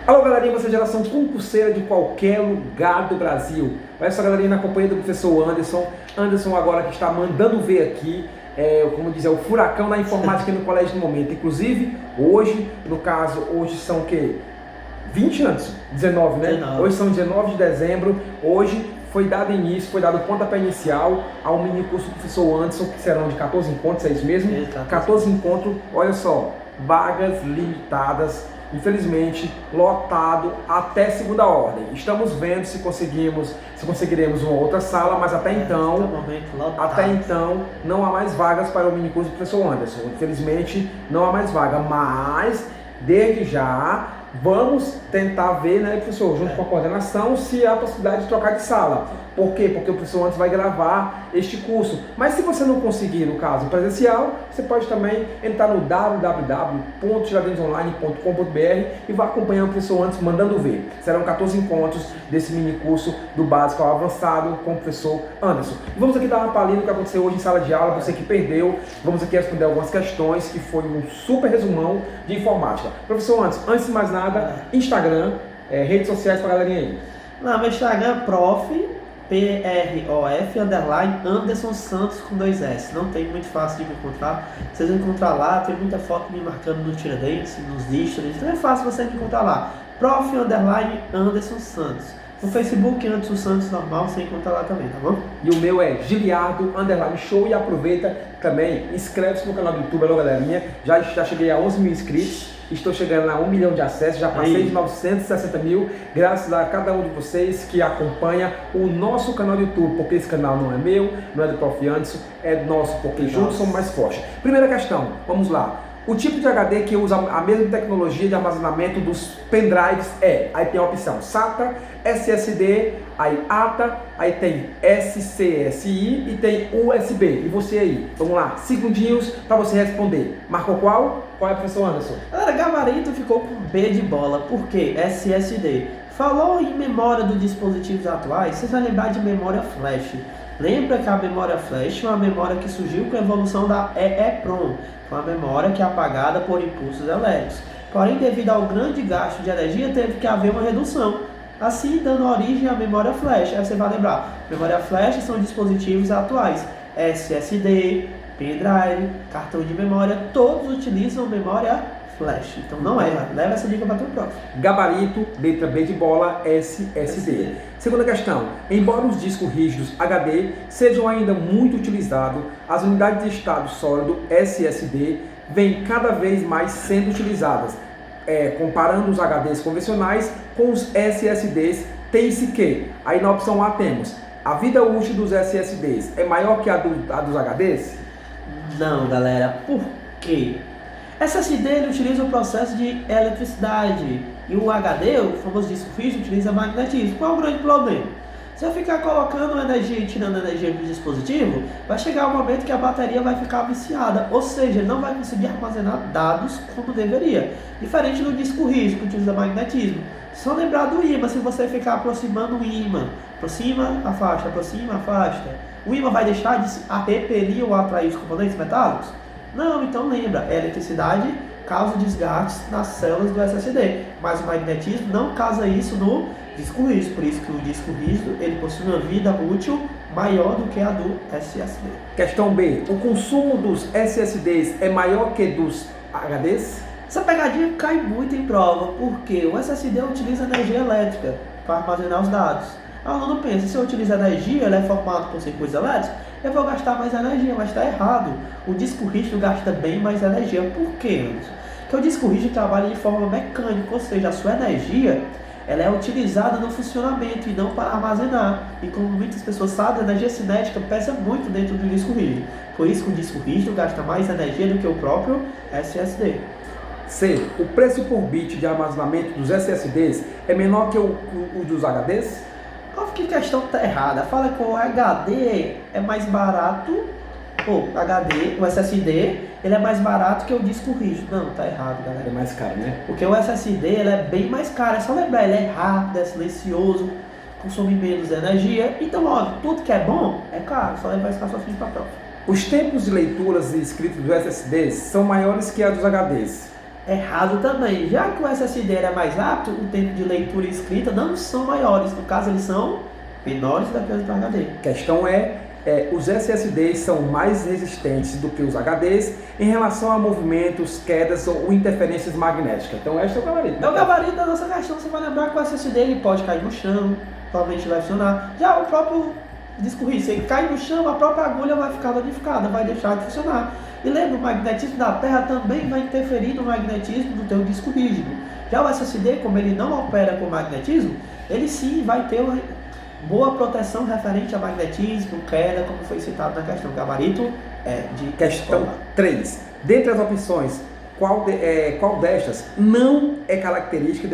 Alô galerinha, você é geração concurseira de qualquer lugar do Brasil. Olha só galerinha, na companhia do professor Anderson. Anderson agora que está mandando ver aqui, como dizer, o furacão da informática no colégio no momento. Inclusive, hoje, no caso, hoje são o quê? 20 anos? 19, né? 19. Hoje são 19 de dezembro. Hoje foi dado início, foi dado o pontapé inicial ao mini curso do professor Anderson, que serão de 14 encontros, é isso mesmo? Exato. 14 encontros, olha só, vagas limitadas. Infelizmente, lotado até segunda ordem. Estamos vendo se conseguiremos uma outra sala, mas até então não há mais vagas para o minicurso do professor Anderson. Infelizmente, não há mais vaga, mas desde já vamos tentar ver, né, professor, junto com a coordenação, se há a possibilidade de trocar de sala. Por quê? Porque o professor Anderson vai gravar este curso. Mas se você não conseguir, no caso presencial, você pode também entrar no www.tiradentesonline.com.br e vai acompanhando o professor Anderson mandando ver. Serão 14 encontros desse mini curso do básico ao avançado com o professor Anderson. E vamos aqui dar uma palhinha do que aconteceu hoje em sala de aula, você que perdeu. Vamos aqui responder algumas questões, que foi um super resumão de informática. Professor Anderson, antes de mais nada, Instagram, redes sociais para a galerinha aí. Não, meu Instagram é Anderson Santos com 2 S. Não tem muito fácil de me encontrar. Vocês vão encontrar lá, tem muita foto me marcando no Tiradentes, nos stories. Então é fácil você me encontrar lá. Anderson Santos. No Facebook, Anderson Santos normal, você encontra lá também, tá bom? E o meu é Giliardo_show. E aproveita também, inscreve-se no canal do YouTube, alô galerinha. Já cheguei a 11 mil inscritos. Estou chegando a 1 milhão de acessos, já passei de 960 mil, graças a cada um de vocês que acompanha o nosso canal do YouTube, porque esse canal não é meu, não é do Prof. Anderson, é nosso, porque juntos somos mais fortes. Primeira questão, vamos lá. O tipo de HD que usa a mesma tecnologia de armazenamento dos pendrives aí tem a opção SATA, SSD, aí ATA, aí tem SCSI e tem USB. E você aí? Vamos lá, segundinhos para você responder. Marcou qual? Qual é, professor Anderson? Galera, gabarito ficou com B de bola, por quê? SSD. Falou em memória dos dispositivos atuais, vocês vão lembrar de memória flash. Lembra que a memória flash é uma memória que surgiu com a evolução da EEPROM, uma memória que é apagada por impulsos elétricos. Porém, devido ao grande gasto de energia, teve que haver uma redução, assim dando origem à memória flash. Aí você vai lembrar, memória flash são dispositivos atuais, SSD, pendrive, cartão de memória, todos utilizam memória flash. Então não erra, leva essa dica para teu próximo. Gabarito, letra B de bola, SSD. Segunda questão, embora os discos rígidos HD sejam ainda muito utilizados, as unidades de estado sólido SSD vêm cada vez mais sendo utilizadas. Comparando os HDs convencionais com os SSDs, tem-se que, aí na opção A temos, a vida útil dos SSDs é maior que a dos HDs? Não, galera, por quê? SSD ele utiliza o processo de eletricidade e o HD, o famoso disco rígido, utiliza magnetismo. Qual é o grande problema? Se eu ficar colocando energia e tirando energia do dispositivo, vai chegar um momento que a bateria vai ficar viciada, ou seja, ele não vai conseguir armazenar dados como deveria. Diferente do disco rígido, que utiliza magnetismo. Só lembrar do ímã, se você ficar aproximando o ímã, aproxima, afasta, o ímã vai deixar de repelir ou atrair os componentes metálicos? Não, então lembra, a eletricidade causa desgastes nas células do SSD, mas o magnetismo não causa isso no disco rígido, por isso que o disco rígido ele possui uma vida útil maior do que a do SSD. Questão B, o consumo dos SSDs é maior que dos HDs? Essa pegadinha cai muito em prova, porque o SSD utiliza energia elétrica para armazenar os dados. O aluno pensa, se eu utilizar energia, ele é formado por circuitos elétricos, eu vou gastar mais energia, mas está errado. O disco rígido gasta bem mais energia. Por quê, Anderson? Porque o disco rígido trabalha de forma mecânica, ou seja, a sua energia ela é utilizada no funcionamento e não para armazenar. E como muitas pessoas sabem, a energia cinética pesa muito dentro do disco rígido. Por isso que o disco rígido gasta mais energia do que o próprio SSD. C. O preço por bit de armazenamento dos SSDs é menor que o dos HDs? Óbvio que a questão está errada. Fala que o HD é mais barato, o SSD, ele é mais barato que o disco rígido. Não, tá errado, galera. É mais caro, né? Porque o SSD, ele é bem mais caro. É só lembrar, ele é rápido, é silencioso, consome menos energia. Então, óbvio, tudo que é bom é caro. Só lembrar isso na sua frente para prova. Os tempos de leituras e escritas dos SSDs são maiores que a dos HDs. Errado também. Já que o SSD era mais rápido, o tempo de leitura e escrita não são maiores. No caso, eles são menores do que os HD. A questão os SSDs são mais resistentes do que os HDs em relação a movimentos, quedas ou interferências magnéticas. Então, este é o gabarito. É o gabarito da nossa questão. Você vai lembrar que o SSD ele pode cair no chão, provavelmente vai funcionar. Já o próprio disco rígido, se ele cair no chão, a própria agulha vai ficar danificada, vai deixar de funcionar. E lembra, o magnetismo da Terra também vai interferir no magnetismo do teu disco rígido. Já o SSD, como ele não opera com magnetismo, ele sim vai ter uma boa proteção referente a magnetismo, queda, como foi citado na questão. Gabarito de questão 3. Dentre as opções, qual destas não é característica,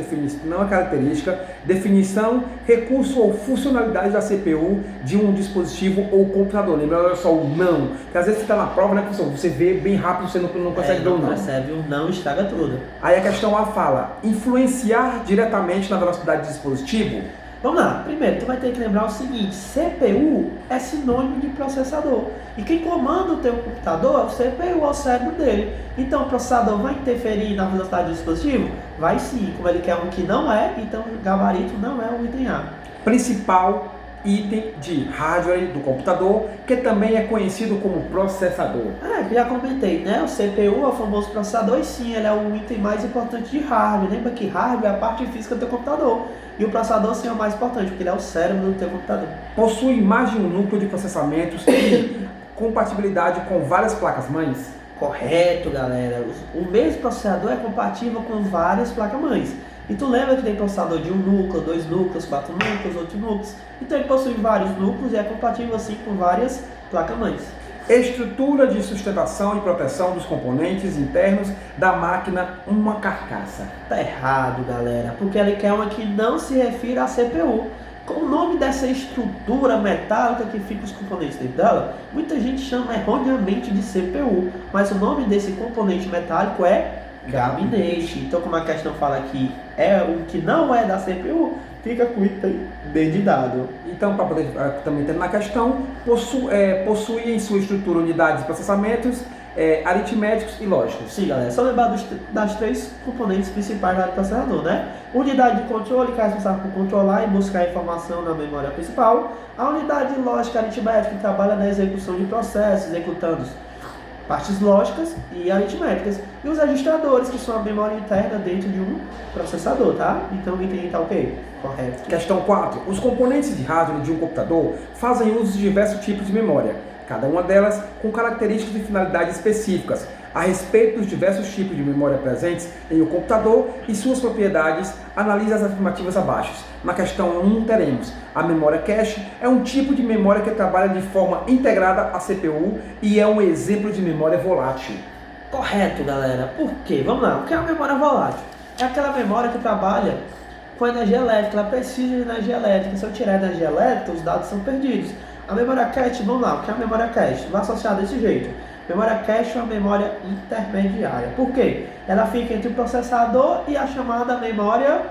definição, recurso ou funcionalidade da CPU de um dispositivo ou computador? Lembra, olha só o não, porque às vezes você está na prova, né, professor? Você vê bem rápido, você não consegue ver o não. Percebe o não, estraga tudo. Aí a questão A fala, influenciar diretamente na velocidade do dispositivo? Vamos lá, primeiro tu vai ter que lembrar o seguinte, CPU é sinônimo de processador. E quem comanda o teu computador é o CPU, é o cérebro dele. Então o processador vai interferir na velocidade do dispositivo? Vai sim, como ele quer um que não é, então o gabarito não é o item A. Principal item de hardware do computador, que também é conhecido como processador. Já comentei, né? O CPU é o famoso processador e sim, ele é o item mais importante de hardware. Lembra que hardware é a parte física do teu computador. E o processador sim é o mais importante, porque ele é o cérebro do teu computador. Possui mais de um núcleo de processamentos e compatibilidade com várias placas-mães? Correto, galera. O mesmo processador é compatível com várias placas-mães. E tu lembra que tem processador de um núcleo, 2 núcleos, 4 núcleos, 8 núcleos? Então ele possui vários núcleos e é compatível assim com várias placas-mães. Estrutura de sustentação e proteção dos componentes internos da máquina, uma carcaça. Tá errado, galera, porque ele quer uma que não se refira à CPU. Com o nome dessa estrutura metálica que fica os componentes dentro dela, muita gente chama erroneamente de CPU, mas o nome desse componente metálico é gabinete. Então, como a questão fala que é o que não é da CPU, fica com o item D de dado. Então, para poder também ter na questão, possui em sua estrutura unidades de processamentos aritméticos e lógicos. Sim, galera, só lembrar das 3 componentes principais do processador, né? Unidade de controle, que é responsável por controlar e buscar informação na memória principal. A unidade de lógica aritmética, que trabalha na execução de processos, executando partes lógicas e aritméticas. E os registradores, que são a memória interna dentro de um processador, tá? Então o item tá ok? Correto. Questão 4. Os componentes de hardware de um computador fazem uso de diversos tipos de memória, cada uma delas com características e finalidades específicas. A respeito dos diversos tipos de memória presentes em um computador e suas propriedades, analise as afirmativas abaixo. Na questão 1 teremos: a memória cache é um tipo de memória que trabalha de forma integrada à CPU e é um exemplo de memória volátil. Correto, galera. Por quê? Vamos lá. O que é a memória volátil? É aquela memória que trabalha com energia elétrica, ela precisa de energia elétrica. Se eu tirar a energia elétrica, os dados são perdidos. A memória cache, vamos lá, o que é a memória cache? Vai associar desse jeito. Memória cache é uma memória intermediária. Por quê? Ela fica entre o processador e a chamada memória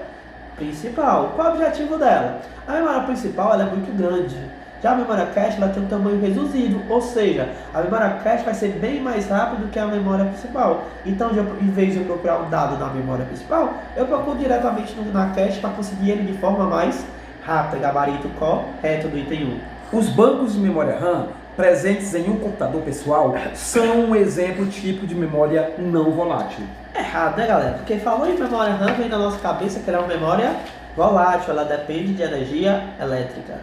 principal. Qual é o objetivo dela? A memória principal ela é muito grande. Já a memória cache ela tem um tamanho reduzido, ou seja, a memória cache vai ser bem mais rápida do que a memória principal. Então, em vez de eu procurar um dado na memória principal, eu procuro diretamente na cache para conseguir ele de forma mais rápida. Gabarito correto do item 1. Os bancos de memória RAM presentes em um computador pessoal são um exemplo típico de memória não volátil. Errado, né, galera? Porque falou em memória RAM, vem na nossa cabeça que ela é uma memória volátil, ela depende de energia elétrica.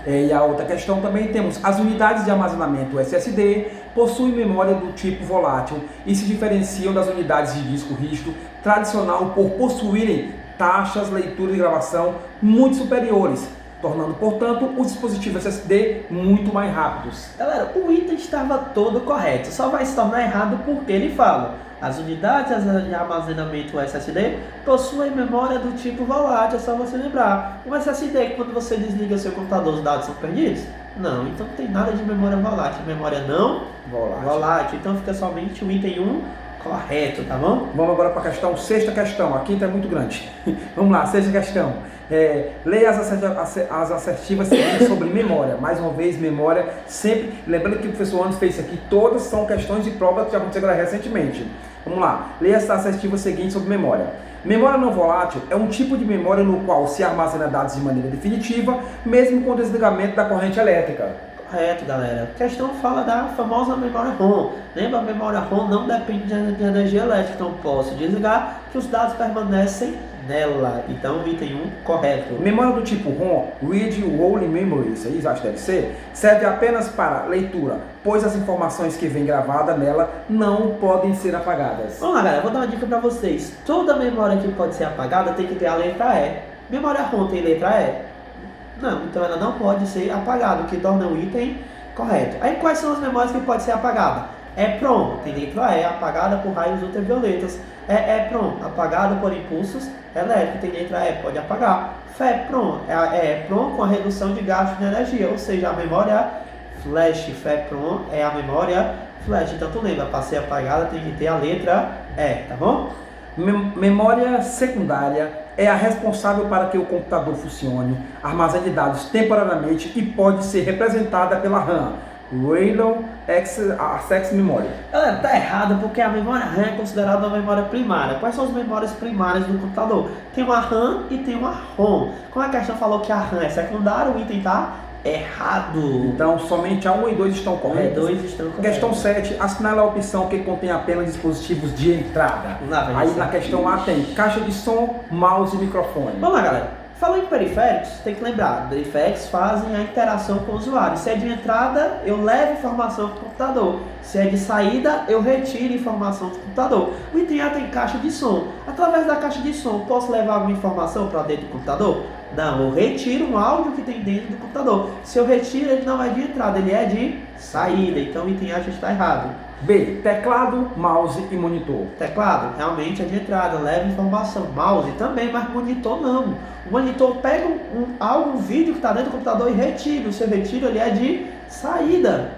E a outra questão também temos: as unidades de armazenamento SSD possuem memória do tipo volátil e se diferenciam das unidades de disco rígido tradicional por possuírem taxas de leitura e gravação muito superiores, tornando, portanto, os dispositivos SSD muito mais rápidos. Galera, o item estava todo correto, só vai se tornar errado porque ele fala: as unidades de armazenamento SSD possuem memória do tipo volátil, é só você lembrar. O SSD, quando você desliga seu computador, os dados são perdidos? Não, então não tem nada de memória volátil, memória não volátil. Então fica somente o item 1 correto, tá bom? Vamos agora para a questão, sexta questão, a quinta é muito grande. Vamos lá, sexta questão. Leia as assertivas seguintes sobre memória. Mais uma vez, memória, sempre, lembrando que o professor Anderson fez isso aqui, todas são questões de prova que já aconteceram recentemente. Vamos lá, leia as assertivas seguintes sobre memória. Memória não volátil é um tipo de memória no qual se armazena dados de maneira definitiva, mesmo com o desligamento da corrente elétrica. Correto, galera. A questão fala da famosa memória ROM. Lembra, a memória ROM não depende de energia elétrica, então posso desligar que os dados permanecem nela. Então, item 1, correto. Memória do tipo ROM, Read Only Memory, isso aí acho que deve ser, serve apenas para leitura, pois as informações que vêm gravadas nela não podem ser apagadas. Vamos lá, galera, vou dar uma dica para vocês. Toda memória que pode ser apagada tem que ter a letra E. Memória ROM tem letra E? Não, então ela não pode ser apagada, o que torna o item correto. Aí quais são as memórias que podem ser apagadas? EEPROM, tem letra E, apagada por raios ultravioletas. EEPROM, apagada por impulsos elétricos, tem letra E, pode apagar. FEPROM, é EEPROM com a redução de gasto de energia, ou seja, a memória flash. FEPROM é a memória flash. Então tu lembra, para ser apagada tem que ter a letra E, tá bom? Memória secundária é a responsável para que o computador funcione, armazene dados temporariamente e pode ser representada pela RAM, Random Access Memory. Galera, tá errado porque a memória RAM é considerada uma memória primária. Quais são as memórias primárias do computador? Tem uma RAM e tem uma ROM. Como a questão falou que a RAM é secundária, o item tá errado. Então, somente a 1 e 2 estão corretas. 2 estão corretas. Questão 7, assinala a opção que contém apenas dispositivos de entrada. Aí na questão A tem caixa de som, mouse e microfone. Vamos lá, galera. Falando em periféricos, tem que lembrar, periféricos fazem a interação com o usuário. Se é de entrada, eu levo informação para o computador. Se é de saída, eu retiro informação do computador. O item A tem caixa de som. Através da caixa de som, posso levar alguma informação para dentro do computador? Não, eu retiro um áudio que tem dentro do computador. Se eu retiro, ele não é de entrada, ele é de saída. Então o item A já está errado. B, teclado, mouse e monitor. Teclado, realmente é de entrada, leva informação. Mouse também, mas monitor não. O monitor pega um vídeo que está dentro do computador e retira. O seu retiro ele é de saída.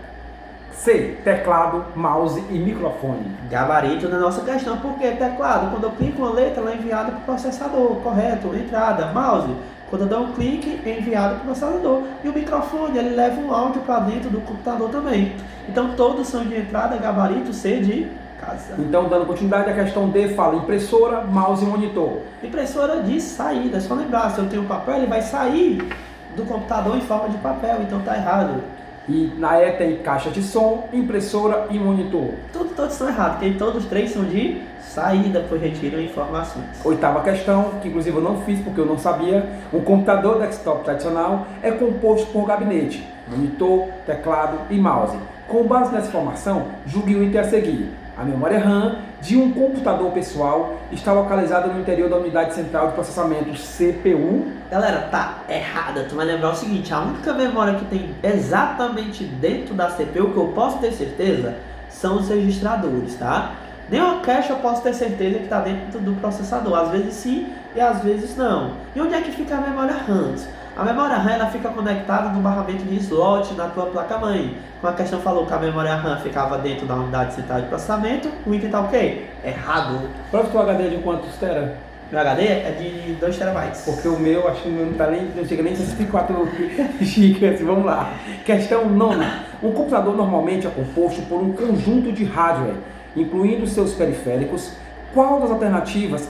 C, teclado, mouse e microfone. Gabarito na nossa questão, porque teclado, quando eu clico uma letra, ela é enviada para o processador, correto? Entrada, mouse, quando eu dou um clique, é enviado para o processador. E o microfone, ele leva um áudio para dentro do computador também. Então todos são de entrada, gabarito C de casa. Então, dando continuidade, a questão D fala impressora, mouse e monitor. Impressora de saída, é só lembrar, se eu tenho papel, ele vai sair do computador em forma de papel, então tá errado. E na E tem caixa de som, impressora e monitor. Todos estão errados, porque todos os três são de saída, pois retiram informações. Oitava questão, que inclusive eu não fiz porque eu não sabia. Um computador desktop tradicional é composto por gabinete, monitor, teclado e mouse. Com base nessa informação, julgue o item a seguir. A memória RAM de um computador pessoal está localizada no interior da unidade central de processamento CPU. Galera, tá errada. Tu vai lembrar o seguinte, a única memória que tem exatamente dentro da CPU, que eu posso ter certeza, são os registradores, tá? Nem uma cache eu posso ter certeza que está dentro do processador. Às vezes sim e às vezes não. E onde é que fica a memória RAM? A memória RAM ela fica conectada no barramento de slot na tua placa-mãe. Como a questão falou que a memória RAM ficava dentro da unidade central de processamento, o item está o quê? Errado. Prova que o HD é de quantos tera? O HD é de 2 terabytes. Porque o meu, acho que não chega nem a 64 GB. Vamos lá. Questão 9. Um computador normalmente é composto por um conjunto de hardware, incluindo seus periféricos. Qual das alternativas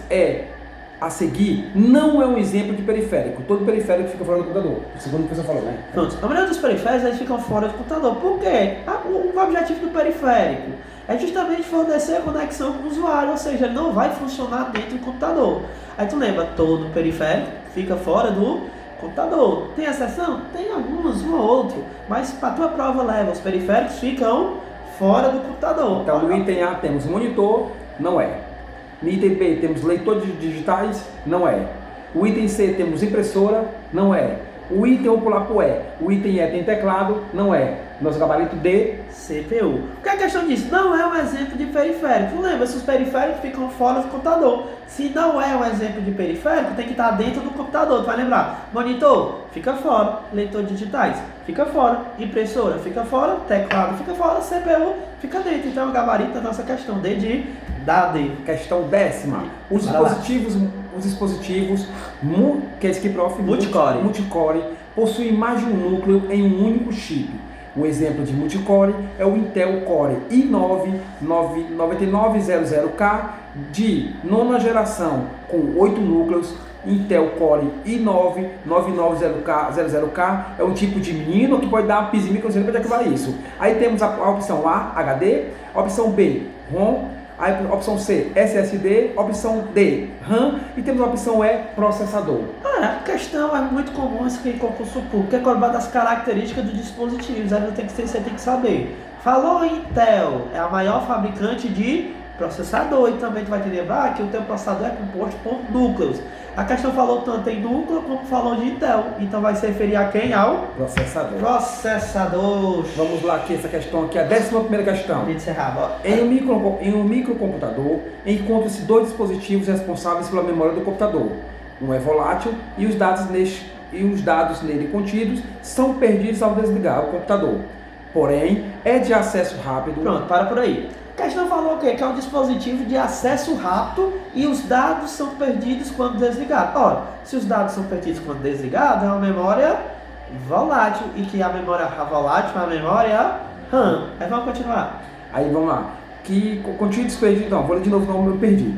a seguir não é um exemplo de periférico? Todo periférico fica fora do computador, segundo o que você falou, né? Pronto, a maioria dos periféricos eles ficam fora do computador. Por quê? O objetivo do periférico é justamente fornecer a conexão com o usuário, ou seja, ele não vai funcionar dentro do computador. Aí tu lembra, todo periférico fica fora do computador. Tem exceção? Tem alguns, um ou outro, mas para a tua prova leva, os periféricos ficam fora do computador. Então no item A temos monitor, não é. No item B temos leitor de digitais, não é. O item C temos impressora, não é. O item, vou pular para o E. O item E tem teclado, não é. Nosso gabarito D, CPU. O que é a questão disso? Não é um exemplo de periférico. Lembra, se os periféricos ficam fora do computador. Se não é um exemplo de periférico, tem que estar dentro do computador. Tu vai lembrar, monitor, fica fora. Leitor de digitais, fica fora. Impressora, fica fora. Teclado, fica fora. CPU, fica dentro. Então, o gabarito da nossa questão D de D. Questão 10ª. Os dispositivos que é esse aqui, prof, multicore possuem mais de um núcleo em um único chip. Um exemplo de multicore é o Intel Core i9-9900K de nona geração com 8 núcleos. Intel Core i9-9900K é um tipo de menino que pode dar uma piscina, que eu não sei para onde é que vai isso. Aí temos a opção A, HD, a opção B, ROM, a opção C, SSD, a opção D, RAM e temos a opção E, processador. A questão é muito comum isso aqui em concurso público, que é cobrar das características dos dispositivos, aí você tem que saber. Falou Intel, é a maior fabricante de processador, e também tu vai te lembrar que o teu processador é composto por núcleos. A questão falou tanto em núcleo como falou de Intel, então vai se referir a quem? Ao processador. Vamos lá, aqui essa questão aqui, a 11ª questão. Em um microcomputador encontram-se dois dispositivos responsáveis pela memória do computador. Um é volátil e os dados nele contidos são perdidos ao desligar o computador. Porém, é de acesso rápido. Pronto, para por aí. A questão falou o quê? Que é um dispositivo de acesso rápido e os dados são perdidos quando desligado. Ora, se os dados são perdidos quando desligado, é uma memória volátil e que a memória volátil é a memória RAM. Aí vamos continuar. Aí vamos lá. Que contidos perdidos, não, vou ler de novo, não, eu perdi.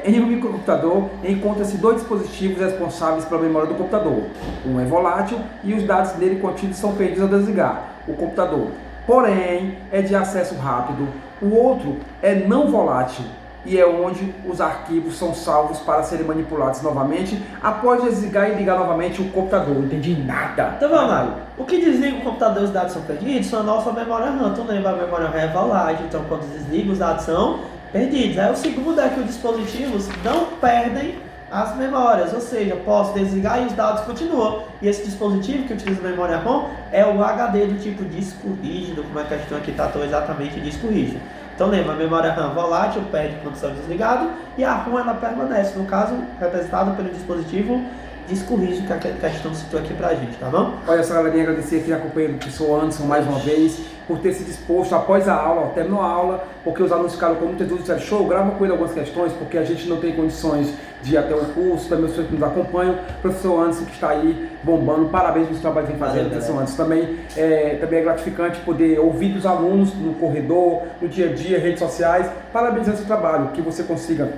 Em um microcomputador encontram-se dois dispositivos responsáveis pela memória do computador. Um é volátil e os dados nele contidos são perdidos ao desligar o computador. Porém, é de acesso rápido. O outro é não volátil e é onde os arquivos são salvos para serem manipulados novamente após desligar e ligar novamente o computador. Não entendi nada. Então vamos lá. O que desliga o computador e os dados são perdidos são a nossa memória RAM. Tu lembra, a memória RAM é volátil, então quando desliga os dados são perdidos. Aí o segundo é que os dispositivos não perdem as memórias, ou seja, posso desligar e os dados continuam. E esse dispositivo que utiliza memória ROM é o HD do tipo disco rígido, como a questão aqui tratou exatamente disco rígido. Então lembra, a memória RAM volátil perde quando está desligado e a ROM ela permanece, no caso representado pelo dispositivo disco rígido que a questão citou aqui pra gente, tá bom? Olha só, galerinha, agradecer aqui a companhia do professor Anderson mais uma vez por ter se disposto após a aula, terminou a aula, porque os alunos ficaram com muitas dúvidas, disseram, show, grava com ele algumas questões, porque a gente não tem condições de ir até o curso, também os professores que nos acompanham, o professor Anderson que está aí bombando, parabéns pelo trabalho que vem fazendo, professor Anderson. Também é gratificante poder ouvir dos alunos no corredor, no dia a dia, redes sociais, parabéns esse trabalho, que você consiga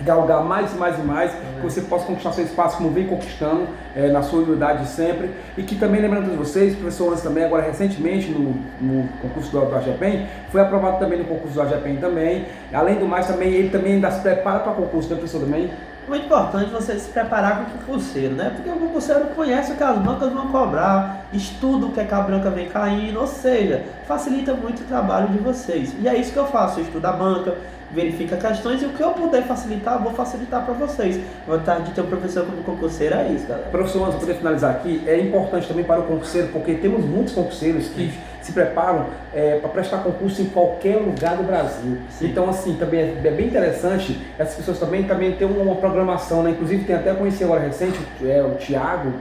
galgar mais e mais e mais, que você possa conquistar seu espaço como vem conquistando, na sua humildade de sempre, e que também, lembrando de vocês, o professor Anderson também, agora recentemente no concurso do AGEPEM, foi aprovado também no concurso do AGEPEM também, além do mais também, ele também ainda se prepara para concurso, né, professor também? Muito importante você se preparar com o concurseiro, né? Porque o concurseiro conhece o que as bancas vão cobrar, estuda o que a banca vem caindo, ou seja, facilita muito o trabalho de vocês. E é isso que eu faço, eu estudo a banca, verifica questões e o que eu puder facilitar, vou facilitar para vocês. A vantagem de ter um professor como concurseiro é isso, galera. Professor, antes de poder finalizar aqui, é importante também para o concurseiro, porque temos muitos concurseiros que se preparam para prestar concurso em qualquer lugar do Brasil. Sim. Então, assim, também é bem interessante, essas pessoas também ter uma programação, né? Inclusive, tem até conheci agora recente, o Thiago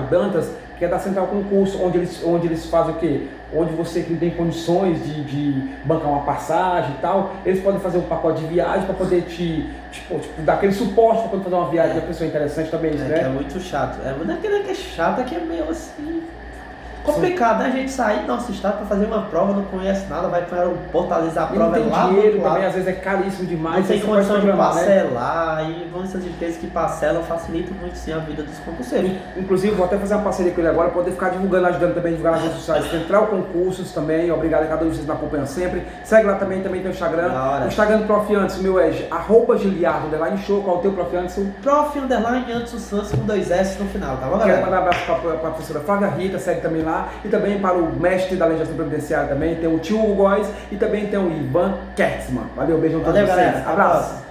Dantas, que é da Central Concurso, onde eles fazem o quê? Onde você que não tem condições de bancar uma passagem e tal, eles podem fazer um pacote de viagem para poder te dar aquele suporte para poder fazer uma viagem. A pessoa interessante também, né? Que é muito chato. Não é que é chato, é que é meio assim complicado, né? A gente sair do nosso estado para fazer uma prova, não conhece nada, vai para o aeroporto, às vezes a prova é lá. Não tem dinheiro também, às vezes é caríssimo demais. Não tem condição de parcelar, né? E vão essas empresas que parcelam, facilitam muito sim a vida dos concurseiros. Inclusive, vou até fazer uma parceria com ele agora, para poder ficar divulgando, ajudando também a divulgar nas redes sociais. Central Concursos também, obrigado a cada um de vocês que me acompanham sempre. Segue lá também tem o Instagram. O Instagram do Prof. Anderson, o meu é @Giliardo_show. Qual é o teu, Prof. Anderson? Prof_Anderson Santos com 2 S no final, tá bom, galera? Quero mandar um abraço para a professora Flávia Rita, segue também lá. E também para o mestre da legislação previdenciária também, tem o tio Hugo Góes e também tem o Ivan Kertzmann. Valeu, beijo a todos vocês. Galera. Abraço.